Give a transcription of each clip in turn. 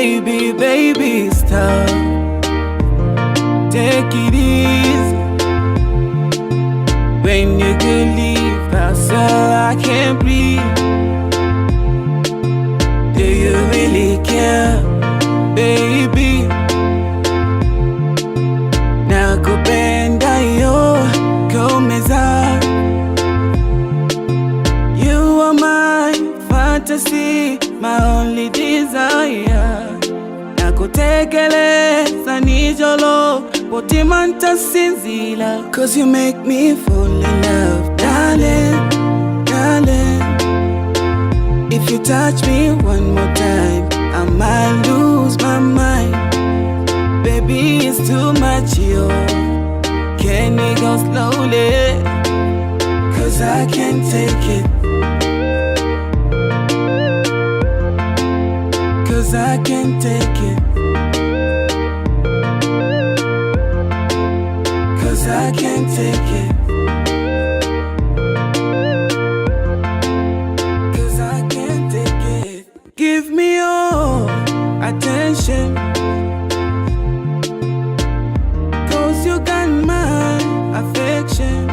Baby, baby, stop. Take it easy. When you could leave, I saw I can't breathe. Do you really care, baby? Nakupenda yo kumeza. You are my fantasy, my only desire. Nakutekeleza nijolo potimanta sinzila. Cause you make me fall in love, darling, darling. If you touch me one more time, I might lose my mind. Baby, it's too much, yo. Can we go slowly? Cause I can't take it. Cause I can't take it. Cause I can't take it. Cause I can't take it. Give me your attention. Cause you got my affection.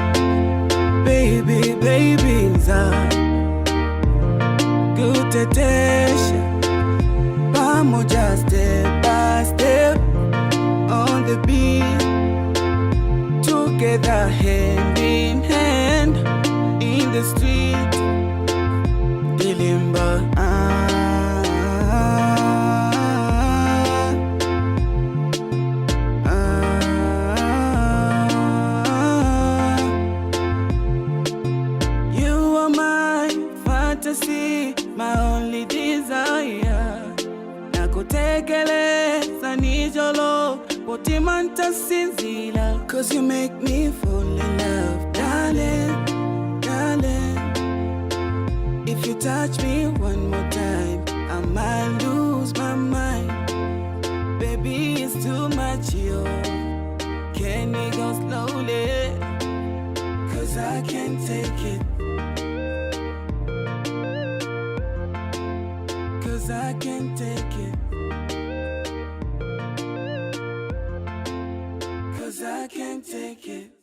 Baby, baby, good attention. Pamoja step by step on the beat. Together hand in hand in the street. Dilimba, you are my fantasy, my only desire. Nakutekeleza nijolo potimanta sinzila. Cause you make me fall in love, darling, darling. If you touch me one more time, I might lose my mind. Baby, it's too much, yo. Can we go slowly? Cause I can't take it. Cause I can't take it. Cause I can't take it.